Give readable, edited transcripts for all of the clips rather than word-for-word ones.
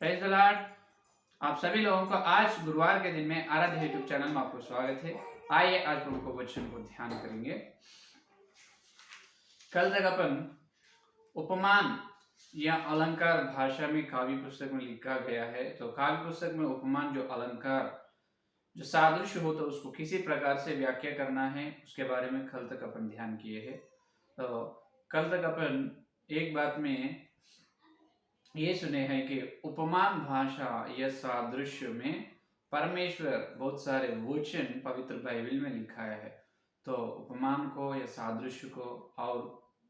Praise the Lord. आप सभी लोगों को आज गुरुवार के दिन में आराध्य यूट्यूब चैनल में आपको स्वागत है। आइए आज प्रभु को वचन को ध्यान करेंगे। कल तक अपन उपमान या अलंकार भाषा में काव्य पुस्तक में लिखा गया है। तो काव्य पुस्तक में उपमान जो अलंकार जो सादृश्य होता है उसको किसी प्रकार से व्याख्या करना है, उसके बारे में कल तक अपन ध्यान किए हैं। तो कल तक अपन एक बात में ये सुने हैं कि उपमान भाषा या सादृश्य में परमेश्वर बहुत सारे वचन पवित्र बाइबल में लिखाया है। तो उपमान को या सादृश्य को और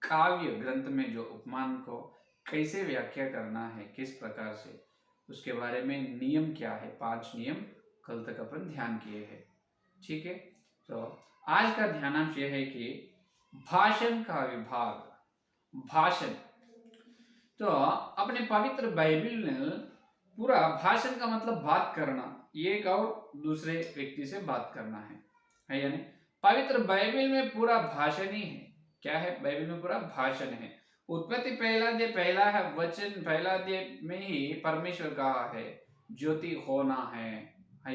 काव्य ग्रंथ में जो उपमान को कैसे व्याख्या करना है, किस प्रकार से, उसके बारे में नियम क्या है, 5 नियम कल तक अपन ध्यान किए हैं। ठीक है, तो आज का ध्यानांश यह है कि भाषण का विभाग। भाषण तो अपने पवित्र बाइबल में पूरा भाषण का मतलब बात करना, एक और दूसरे व्यक्ति से बात करना है यानी पवित्र बाइबल में पूरा भाषण ही है। क्या है? बाइबल में पूरा भाषण है। उत्पत्ति पहला अध्याय पहला है वचन, पहला अध्याय में ही परमेश्वर कहा है ज्योति होना है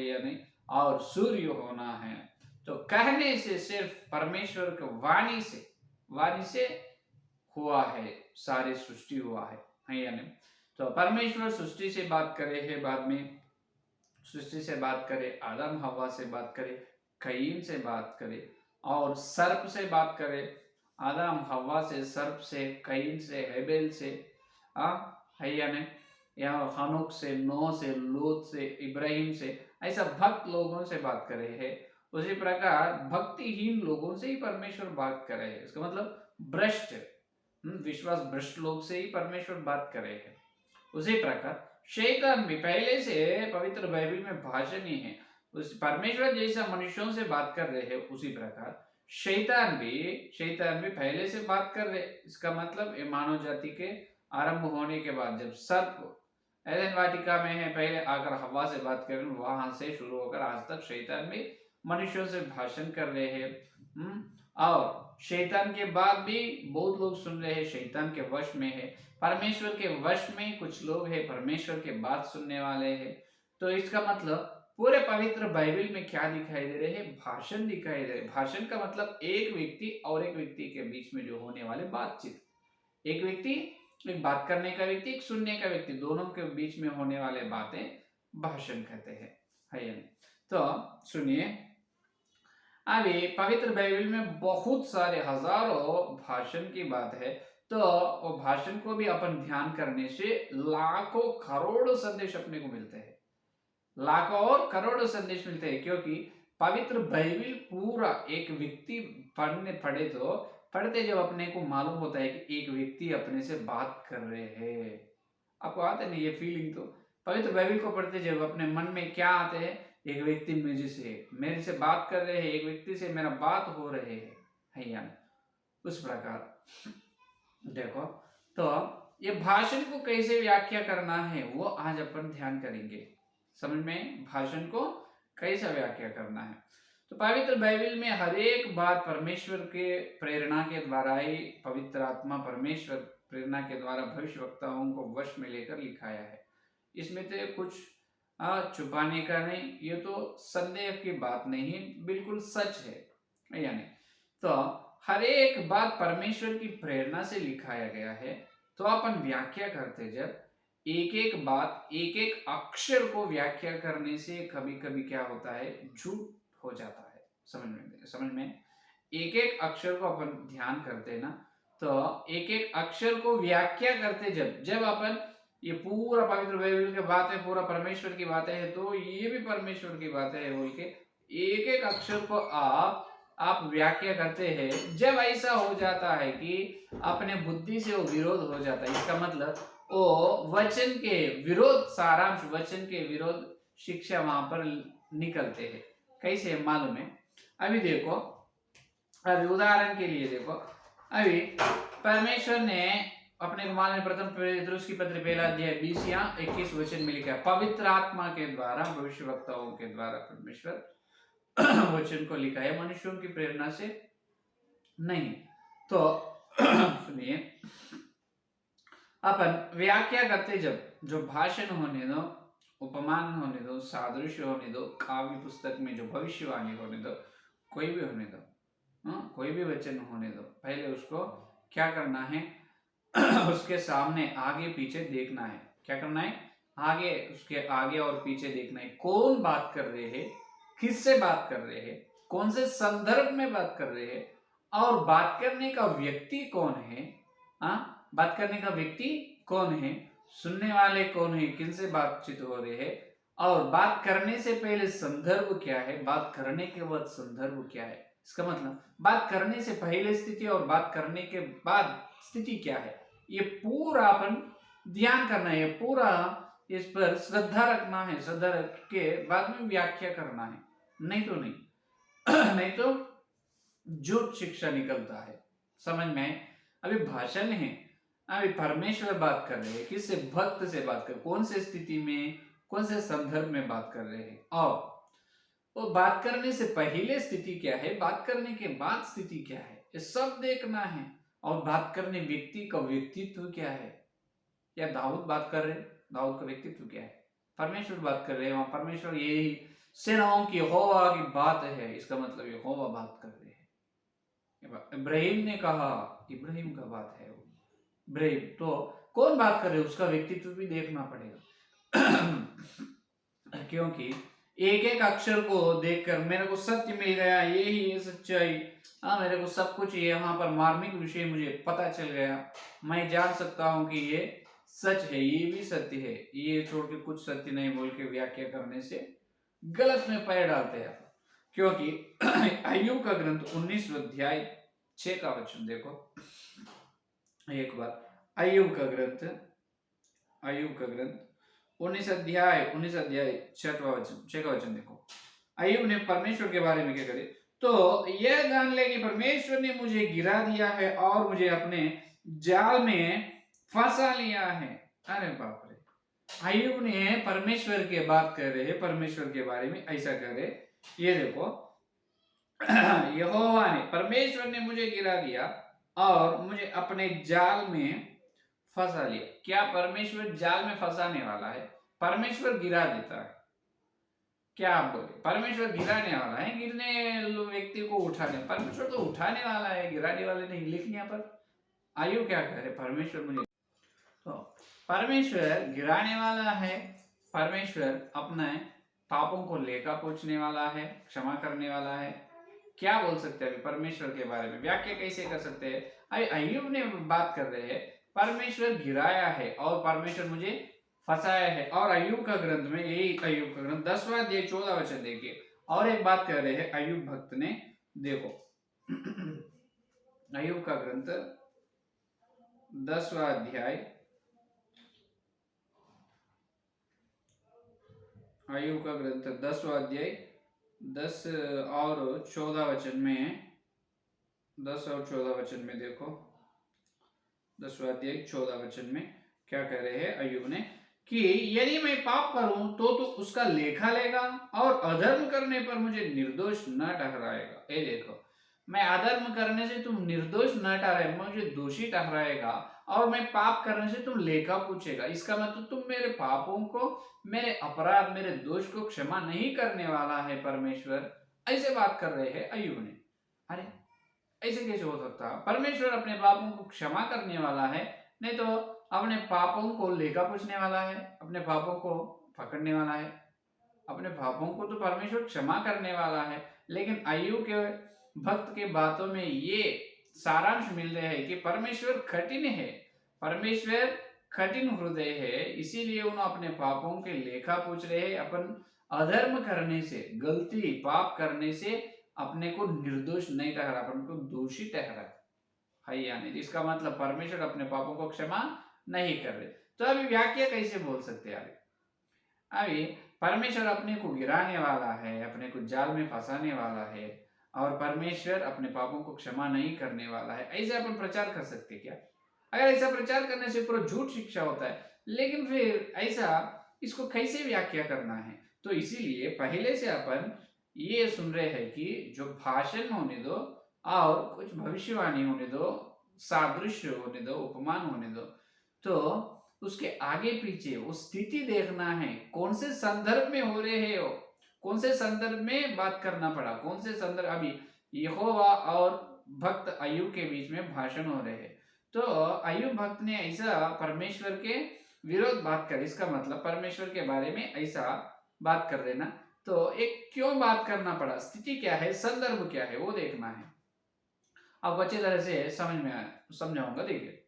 या नहीं, और सूर्य होना है। तो कहने से सिर्फ परमेश्वर की वाणी से हुआ है, सारी सृष्टि हुआ है या नहीं। तो परमेश्वर सृष्टि से बात करे है, बाद में सृष्टि से बात करे, आदम हवा से बात करे, कयीन से बात करे और सर्प से बात करे। आदम हवा से, सर्प से, कयीन से, हेबेल से, है या नहीं, या हनोक से, नोह से, लूत से, इब्राहिम से, ऐसा भक्त लोगों से बात करे है। उसी प्रकार भक्तिहीन लोगों से ही परमेश्वर बात करे है। इसका मतलब भ्रष्ट, विश्वास भ्रष्ट लोग से ही परमेश्वर बात करे है। उसी प्रकार शैतान भी पहले से पवित्र बाइबल में भाषण ही है। उस परमेश्वर जैसा मनुष्यों से बात कर रहे हैं, उसी प्रकार शैतान भी पहले से बात कर रहे। इसका मतलब मानव जाति के आरंभ होने के बाद जब सर्प एदेन वाटिका में है, पहले आकर हवा से बात कर, वहां से शुरू होकर आज तक शैतान भी मनुष्यों से भाषण कर रहे हैं। और शैतान के बाद भी बहुत लोग सुन रहे हैं, शैतान के वश में है। परमेश्वर के वश में कुछ लोग हैं, परमेश्वर के बात सुनने वाले हैं। तो इसका मतलब पूरे पवित्र बाइबल में क्या दिखाई दे रहे हैं? भाषण दिखाई दे रहे। भाषण का मतलब एक व्यक्ति और एक व्यक्ति के बीच में जो होने वाले बातचीत, एक व्यक्ति, एक बात करने का व्यक्ति, एक सुनने का व्यक्ति, दोनों के बीच में होने वाले बातें भाषण कहते हैं, है या नहीं। तो सुनिए, अभी पवित्र बाइबल में बहुत सारे हजारों भाषण की बात है। तो वो भाषण को भी अपन ध्यान करने से लाखों करोड़ों संदेश अपने को मिलते हैं, लाखों और करोड़ों संदेश मिलते हैं। क्योंकि पवित्र बाइबल पूरा एक व्यक्ति पढ़ते जब अपने को मालूम होता है कि एक व्यक्ति अपने से बात कर रहे हैं। आपको आते नहीं ये फीलिंग? तो पवित्र बाइबल को पढ़ते जब अपने मन में क्या आते हैं? एक व्यक्ति मेरे से बात कर रहे हैं, एक व्यक्ति से मेरा बात हो रहे है या नहीं। उस प्रकार देखो, तो ये भाषण को कैसे व्याख्या करना है वो आज अपन ध्यान करेंगे। समझ में? भाषण को कैसे व्याख्या करना है। तो पवित्र बाइबल में हर एक बात परमेश्वर के प्रेरणा के द्वारा ही, पवित्र आत्मा परमेश्वर प्रेरणा के द्वारा भविष्यवक्ताओं को वश में लेकर लिखाया है। इसमें तो कुछ छुपाने का नहीं, ये तो संदेह की बात नहीं, बिल्कुल सच है या नहीं। तो हर एक बात परमेश्वर की प्रेरणा से लिखाया गया है। तो अपन व्याख्या करते जब एक एक बात, एक एक अक्षर को व्याख्या करने से कभी कभी क्या होता है? झूठ हो जाता है। समझ में? एक एक अक्षर को अपन ध्यान करते ना, तो एक एक अक्षर को व्याख्या करते जब अपन ये पूरा पवित्र बाइबल की बातें, पूरा परमेश्वर की बातें है, तो ये भी परमेश्वर की बातें है बोल के एक एक अक्षर को आप व्याख्या करते हैं। जब ऐसा हो जाता है कि अपने बुद्धि से वो विरोध हो जाता है, इसका मतलब वो वचन के विरोध, सारांश वचन के विरोध शिक्षा वहां पर निकलते हैं। कैसे मालूम है? अभी देखो, अभी उदाहरण के लिए देखो, अभी परमेश्वर ने अपने कुमार में प्रथम पेतरुस की पत्र पहला अध्याय 20 या 21 वचन में लिखा, पवित्र आत्मा के द्वारा, भविष्यवक्ताओं के द्वारा परमेश्वर वचन को लिखा है, मनुष्यों की प्रेरणा से नहीं। तो सुनिए, अपन व्याख्या करते जब जो भाषण होने दो, उपमान होने दो, सादृश्य होने दो, काव्य पुस्तक में जो भविष्यवाणी होने दो, कोई भी होने दो, कोई भी वचन होने दो, पहले उसको क्या करना है उसके सामने आगे पीछे देखना है। क्या करना है? आगे, उसके आगे और पीछे देखना है। कौन बात कर रहे हैं, किससे बात कर रहे हैं, कौन से संदर्भ में बात कर रहे हैं, और बात करने का व्यक्ति कौन है। बात करने का व्यक्ति कौन है, सुनने वाले कौन है, किनसे बातचीत हो रही है, और बात करने से पहले संदर्भ क्या है, बात करने के बाद संदर्भ क्या है। इसका मतलब बात करने से पहले स्थिति और बात करने के बाद स्थिति क्या है, ये पूरा अपन ध्यान करना है, पूरा इस पर श्रद्धा रखना है। श्रद्धा रख के बाद में व्याख्या करना है, नहीं तो नहीं नहीं तो झूठ शिक्षा निकलता है। समझ में? अभी भाषण है, अभी परमेश्वर बात कर रहे हैं, किससे? भक्त से बात कर, कौन से स्थिति में, कौन से संदर्भ में बात कर रहे हैं, और वो बात करने से पहले स्थिति क्या है, बात करने के बाद स्थिति क्या है, ये सब देखना है। और बात करने व्यक्ति का व्यक्तित्व क्या है। या दाऊद बात कर रहे, दाऊद का व्यक्तित्व क्या है, परमेश्वर बात कर रहे हैं, वहां परमेश्वर यही सेनाओं की यहोवा की बात है, इसका मतलब यहोवा बात कर रहे हैं। इब्राहिम ने कहा, इब्राहिम का बात है वो, इब्राहिम तो कौन बात कर रहे हैं, उसका व्यक्तित्व भी देखना पड़ेगा क्योंकि एक एक अक्षर को देखकर मेरे को सत्य मिल गया, यही है सच्चाई, मेरे को सब कुछ यहाँ पर मार्मिक विषय मुझे पता चल गया, मैं जान सकता हूँ कि ये सच है, ये भी सत्य है, ये छोड़ के कुछ सत्य नहीं बोल के व्याख्या करने से गलत में पैर डालते हैं। क्योंकि अय्यूब का ग्रंथ 19 अध्याय 6 का वचन देखो एक बार। अय्यूब का ग्रंथ 19 अध्याय 6 का वचन देखो। अय्यूब ने परमेश्वर के बारे में क्या करे, तो यह जान ले कि परमेश्वर ने मुझे गिरा दिया है और मुझे अपने जाल में फंसा लिया है। अरे बाप रे, अय्यूब ने परमेश्वर की बात कर रहे हैं, परमेश्वर के बारे में ऐसा कर रहे। ये देखो यहोवा ने, परमेश्वर ने मुझे गिरा दिया और मुझे अपने जाल में फंसा लिया। क्या परमेश्वर जाल में फंसाने वाला है? परमेश्वर गिरा देता है। क्या आप बोले? परमेश्वर गिराने वाला है, गिरने व्यक्ति को उठाने, परमेश्वर तो उठाने वाला है, गिराने वाले नहीं। लेकिन यहाँ पर आयु क्या कह रहे, परमेश्वर मुझे, तो परमेश्वर गिराने वाला है, परमेश्वर अपने पापों को लेकर पूछने वाला है, क्षमा करने वाला है। क्या बोल सकते हैं अभी परमेश्वर के बारे में, व्याख्या कैसे कर सकते हैं? अभी अय्यूब ने बात कर रहे हैं, परमेश्वर गिराया है और परमेश्वर मुझे फंसाया है। और अय्यूब का ग्रंथ में, यही अय्यूब का ग्रंथ 10वां अध्याय 14 वचन देखिए, और एक बात कह रहे हैं अय्यूब भक्त ने, देखो अय्यूब का ग्रंथ 10वां अध्याय, अय्यूब का ग्रंथ 10वां अध्याय 10 और 14 वचन में, 10 और 14 वचन में देखो, 10वां अध्याय 14 वचन में क्या कह रहे हैं अय्यूब ने, कि यदि मैं पाप करूं तो उसका लेखा लेगा और अधर्म करने पर मुझे निर्दोष न ठहराएगा। ये देखो, मैं अधर्म करने से तुम निर्दोष न ठहराए, मुझे दोषी ठहराएगा, और मैं पाप करने से तुम लेखा पूछेगा। इसका मतलब तुम मेरे पापों को, मेरे अपराध, मेरे दोष को क्षमा नहीं करने वाला है परमेश्वर। ऐसे बात कर रहे हैं अय्यूब ने। अरे ऐसे कैसे हो सकता? परमेश्वर अपने पापों को क्षमा करने वाला है, नहीं तो अपने पापों को लेखा पूछने वाला है, अपने पापों को पकड़ने वाला है। अपने पापों को तो परमेश्वर क्षमा करने वाला है, लेकिन अय्यूब के भक्त के बातों में ये सारांश मिल रहा है कि परमेश्वर कठिन है, परमेश्वर कठिन हृदय है, इसीलिए उन्होंने अपने पापों के लेखा पूछ रहे हैं। अपन अधर्म करने से, गलती पाप करने से अपने को निर्दोष नहीं ठहरा, अपन को दोषी ठहरा है या नहीं। इसका मतलब परमेश्वर अपने पापों को क्षमा नहीं कर रहे। तो अभी व्याख्या कैसे बोल सकते हैं? अभी परमेश्वर अपने को गिराने वाला है, अपने को जाल में फंसाने वाला है, और परमेश्वर अपने पापों को क्षमा नहीं करने वाला है, ऐसे अपन प्रचार कर सकते क्या? अगर ऐसा प्रचार करने से पूरा झूठ शिक्षा होता है, लेकिन फिर ऐसा इसको कैसे व्याख्या करना है? तो इसीलिए पहले से अपन ये सुन रहे हैं कि जो भाषण होने दो और कुछ भविष्यवाणी होने दो, सादृश्य होने दो, उपमान होने दो, तो उसके आगे पीछे वो स्थिति देखना है, कौन से संदर्भ में हो रहे हैं, वो कौन से संदर्भ में बात करना पड़ा, कौन से संदर्भ। अभी यहोवा और भक्त अय्यूब के बीच में भाषण हो रहे हैं, तो अय्यूब भक्त ने ऐसा परमेश्वर के विरोध बात कर, इसका मतलब परमेश्वर के बारे में ऐसा बात कर देना, तो एक क्यों बात करना पड़ा, स्थिति क्या है, संदर्भ क्या है, वो देखना है। अब अच्छी तरह से समझाऊंगा। देखिए,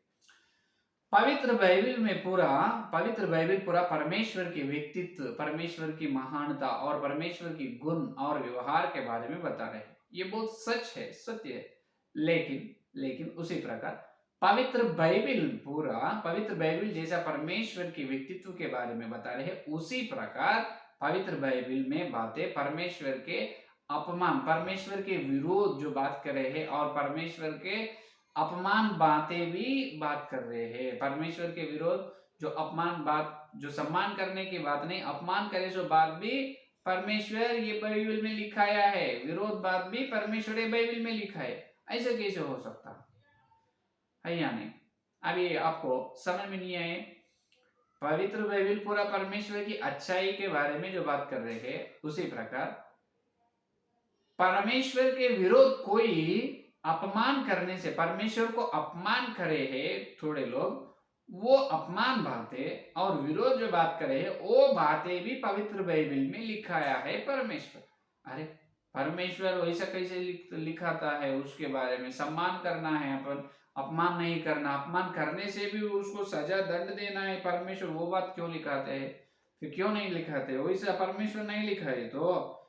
पवित्र बाइबल पूरा परमेश्वर के व्यक्तित्व, परमेश्वर की महानता और परमेश्वर की गुण और व्यवहार के बारे में बता रहे हैं। ये बहुत सच है, सत्य है। लेकिन उसी प्रकार पवित्र बाइबल जैसा परमेश्वर के व्यक्तित्व के बारे में बता रहे हैं, उसी प्रकार पवित्र बाइबल में बातें परमेश्वर के अपमान, परमेश्वर के विरोध जो बात कर रहे हैं, और परमेश्वर के अपमान बातें भी बात कर रहे हैं। परमेश्वर के विरोध जो अपमान बात, जो सम्मान करने की बात नहीं, अपमान करे सो बात भी परमेश्वर ये बाइबल में लिखाया है, विरोध बात भी परमेश्वर ये बाइबल में लिखा है। ऐसा कैसे हो सकता है या नहीं? अभी आपको समझ में नहीं आए? पवित्र बाइबल पूरा परमेश्वर की अच्छाई के बारे में जो बात कर रहे हैं, उसी प्रकार परमेश्वर के विरोध कोई अपमान करने से, परमेश्वर को अपमान करे है थोड़े लोग, वो अपमान बातें और विरोध जो बात करे है, वो बातें भी पवित्र बाइबल में लिखाया है परमेश्वर। अरे परमेश्वर वैसा कैसे लिखाता है, उसके बारे में सम्मान करना है अपन, अपमान नहीं करना, अपमान करने से भी उसको सजा दंड देना है परमेश्वर, वो बात क्यों लिखाते हैं? फिर क्यों नहीं लिखाते? वैसा परमेश्वर नहीं लिखा है तो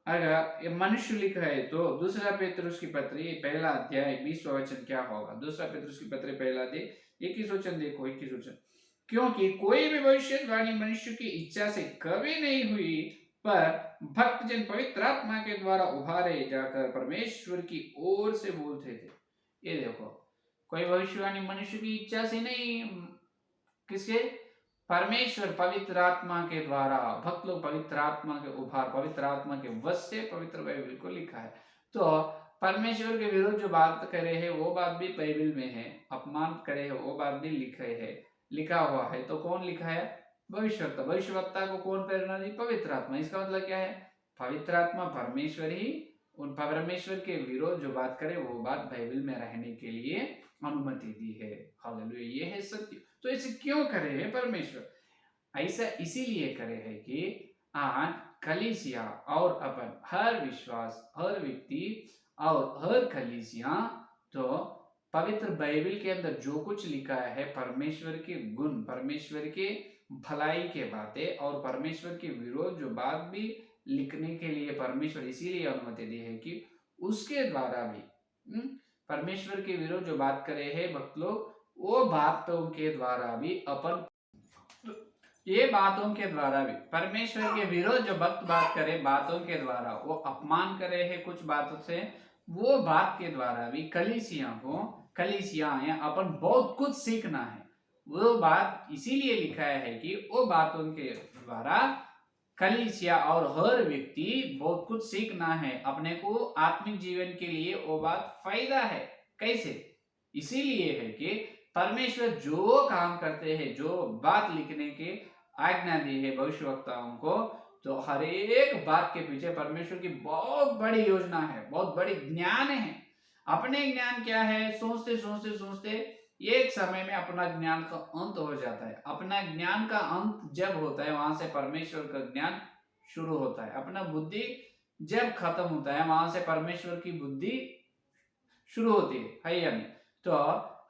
अगर ये मनुष्य लिखा है तो दूसरा पेतरुस की पत्री पहला अध्याय 20वां वचन क्या होगा? दूसरा पेतरुस की पत्री पहला अध्याय 21 वचन देखो, 21 वचन। क्योंकि कोई भी भविष्यवाणी मनुष्य की इच्छा से कभी नहीं हुई, पर भक्तजन पवित्र आत्मा के द्वारा उभारे जाकर परमेश्वर की ओर से बोलते थे। ये देखो, कोई भविष्यवाणी मनुष्य की इच्छा से नहीं, किसके? परमेश्वर पवित्र आत्मा के द्वारा, भक्त लोग पवित्र आत्मा के उभार, पवित्र आत्मा के वश से पवित्र बाइबल को लिखा है। तो परमेश्वर के विरुद्ध जो बात करे है वो बात भी बाइबल में है, अपमान करे है वो बात भी लिखा हुआ है। तो कौन लिखा है? भविष्यवक्ता। भविष्यवक्ता को कौन प्रेरणा दी? पवित्र आत्मा। इसका मतलब क्या है? पवित्र आत्मा परमेश्वर ही उन परमेश्वर के विरोध जो बात करे वो बात बाइबल में रहने के लिए अनुमति दी है। हालेलुया, ये है सत्य। तो ऐसे क्यों करे है परमेश्वर? ऐसा इसीलिए करे है कि आज कलीसिया और अपन हर विश्वास, हर व्यक्ति और हर कलीसिया तो पवित्र बाइबल के अंदर जो कुछ लिखा है, परमेश्वर के गुण, परमेश्वर के भलाई के बातें और परमेश्वर के विरोध जो बात भी लिखने के लिए परमेश्वर इसीलिए अनुमति दी है कि उसके द्वारा भी परमेश्वर के विरोध जो बात करे हैं भक्त लोग, वो बातों के द्वारा भी अपन, ये बातों के द्वारा भी परमेश्वर के विरोध जो भक्त बात करे, बातों के द्वारा वो अपमान करे है कुछ बातों से, वो बात के द्वारा भी कलीसिया है अपन बहुत कुछ सीखना है। वो बात इसीलिए लिखा है कि वो बातों के द्वारा कलीसिया और हर व्यक्ति बहुत कुछ सीखना है अपने को आत्मिक जीवन के लिए। वो बात फायदा है। कैसे? इसीलिए है कि परमेश्वर जो काम करते हैं, जो बात लिखने के आज्ञा दी है भविष्यवक्ताओं को, तो हर एक बात के पीछे परमेश्वर की बहुत बड़ी योजना है, बहुत बड़ी ज्ञान है। अपने ज्ञान क्या है? सोचते सोचते सोचते एक समय में अपना ज्ञान का अंत हो जाता है। अपना ज्ञान का अंत जब होता है, वहां से परमेश्वर का ज्ञान शुरू होता है। अपना बुद्धि जब खत्म होता है, वहां से परमेश्वर की बुद्धि शुरू होती है या नहीं? तो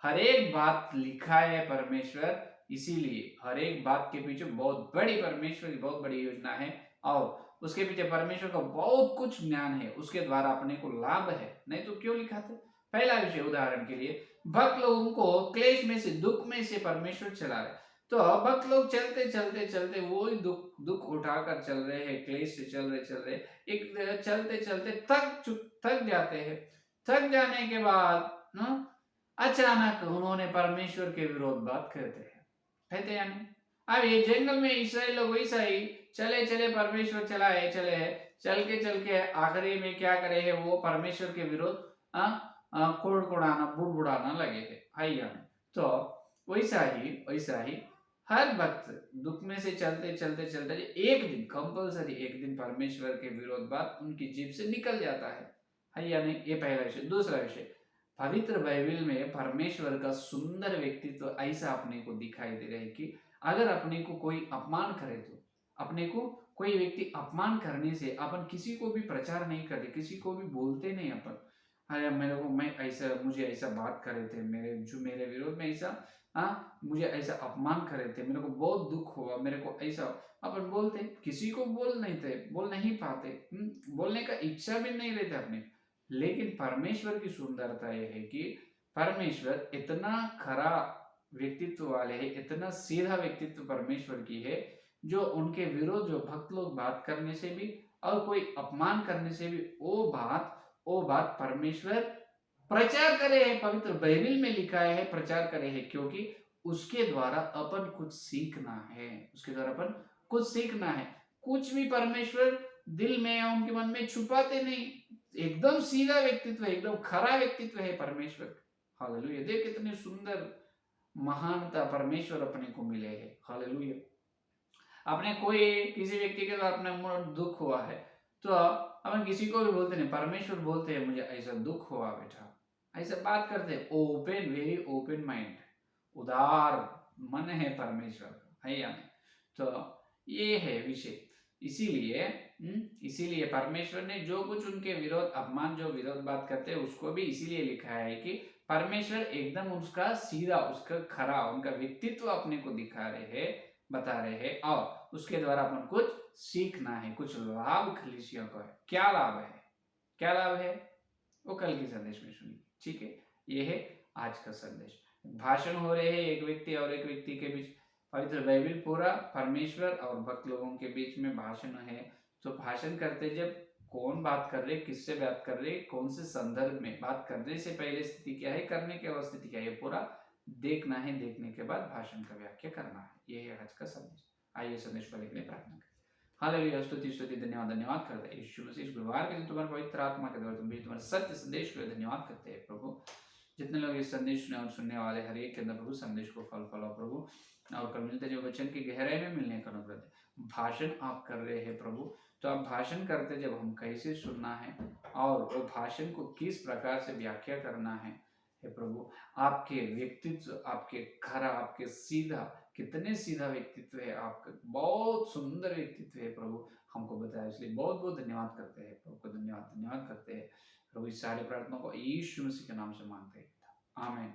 हर एक बात लिखा है परमेश्वर, इसीलिए हर एक बात के पीछे बहुत बड़ी परमेश्वर की बहुत बड़ी योजना है और उसके पीछे परमेश्वर का बहुत कुछ ज्ञान है, उसके द्वारा अपने को लाभ है। नहीं तो क्यों लिखा था? पहला विषय, उदाहरण के लिए भक्त लोगों को क्लेश में से, दुख में से परमेश्वर चला रहे, तो भक्त लोग चलते चलते चलते वो ही दुख उठाकर चल रहे हैं, क्लेश से चल रहे एक चलते चलते थक जाते हैं। थक जाने के बाद अचानक उन्होंने परमेश्वर के विरोध बात कहते हैं यानी। अब ये जंगल में इसराइल लोग वैसा ही चले चले परमेश्वर चल के आखिरी में क्या करे है? वो परमेश्वर के विरोध कुड़कुड़ाना, बुड़बुड़ाना लगे है। तो वैसा ही हर वक्त दुख में से चलते चलते चलते एक दिन कंपल्सरी एक दिन परमेश्वर के विरोध बात उनकी जीभ से निकल जाता है या नहीं। ये पहला विषय। दूसरा विषय, पवित्र बाइबल में परमेश्वर का सुंदर व्यक्तित्व ऐसा अपने को दिखाई दे रहा है कि अगर अपने को कोई अपमान करे तो अपने को कोई व्यक्ति अपमान करने से अपन किसी को भी प्रचार नहीं करते, किसी को भी बोलते नहीं अपन, अरे मेरे को मैं ऐसा मुझे ऐसा बात करे थे, मेरे विरोध में ऐसा मुझे ऐसा अपमान करे थे, मेरे को बहुत दुख हुआ, मेरे को ऐसा अपन बोलते, किसी को बोल नहीं पाते, बोलने का इच्छा भी नहीं रहते अपने। लेकिन परमेश्वर की सुंदरता यह है कि परमेश्वर इतना खरा व्यक्तित्व वाले है, इतना सीधा व्यक्तित्व परमेश्वर की है, जो उनके विरोध जो भक्त लोग बात करने से भी और कोई अपमान करने से भी वो बात परमेश्वर प्रचार करे है। पवित्र बाइबल में लिखा है प्रचार करे है, क्योंकि उसके द्वारा अपन कुछ सीखना है, उसके द्वारा अपन कुछ सीखना है। कुछ भी परमेश्वर दिल में या उनके मन में छुपाते नहीं, एकदम सीधा व्यक्तित्व है, एकदम खरा व्यक्तित्व है परमेश्वर। हालेलुया। देख कितनी सुंदर महानता परमेश्वर अपने को मिले है। हालेलुया। अपने कोई किसी व्यक्ति के द्वारा अपने मन दुख हुआ है तो अपन किसी को भी बोलते नहीं, परमेश्वर बोलते हैं मुझे ऐसा दुख हुआ बेटा, ऐसा बात करते हैं। ओपन, वेरी ओपन माइंड, उदार मन है परमेश्वर है या नहीं। तो ये है विषय। इसीलिए परमेश्वर ने जो कुछ उनके विरोध अपमान जो विरोध बात करते हैं उसको भी इसीलिए लिखा है कि परमेश्वर एकदम उसका सीधा, उसका खरा, उनका व्यक्तित्व अपने को दिखा रहे हैं, बता रहे हैं, और उसके द्वारा अपन कुछ सीखना है, कुछ लाभ कलीसिया को है। क्या लाभ है, क्या लाभ है वो कल के संदेश में सुनिए, ठीक है। ये है आज का संदेश। भाषण हो रहे हैं एक व्यक्ति और एक व्यक्ति के बीच। पवित्र बाइबल पूरा परमेश्वर और भक्त लोगों के बीच में भाषण है। तो भाषण करते जब कौन बात कर रहे, किससे बात कर रहे, कौन से संदर्भ में बात करने से पहले स्थिति क्या है, करने के बाद स्थिति क्या है, पूरा देखना है। देखने के बाद भाषण का व्याख्या करना है। ये है आज का संदेश। आइए संदेश को लिखने प्रार्थना करें। हालेलुया। स्तुति धन्यवाद करते हैं यीशु मसीह। इस गुरुवार के दिन तुम्हारे पवित्र आत्मा के द्वारा तुम्हारे सत्य संदेश के लिए धन्यवाद करते हैं प्रभु। जितने लोग इस संदेश सुने और सुनने वाले हर एक के अंदर प्रभु संदेश को फल प्रभु, और कल मिलते जो वचन की गहराई में मिलने का अनुग्रह दे। भाषण आप कर रहे हैं प्रभु, तो आप भाषण करते जब हम कैसे सुनना है और वो भाषण को किस प्रकार से व्याख्या करना है प्रभु। आपके व्यक्तित्व, आपके खरा, आपके सीधा, कितने सीधा व्यक्तित्व है आपका, बहुत सुंदर व्यक्तित्व है प्रभु, हमको बताया। इसलिए बहुत बहुत धन्यवाद करते हैं प्रभु को, धन्यवाद करते हैं प्रभु। इस सारे प्रार्थना को यीशु मसीह के नाम से मांगते हैं, आमीन।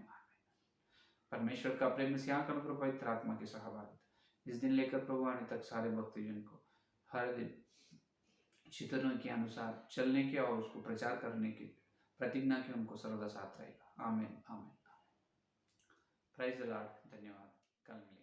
परमेश्वर का प्रेम से यहाँ कर पवित्र आत्मा की सहभागिता इस दिन लेकर प्रभु आने तक सारे भक्तजन को हर दिन चितवन के अनुसार चलने के और उसको प्रचार करने की प्रतिज्ञा की उनको सर्वदा साथ रहेगा। आमीन आमीन। Praise the lord. धन्यवाद। कल मिलेंगे।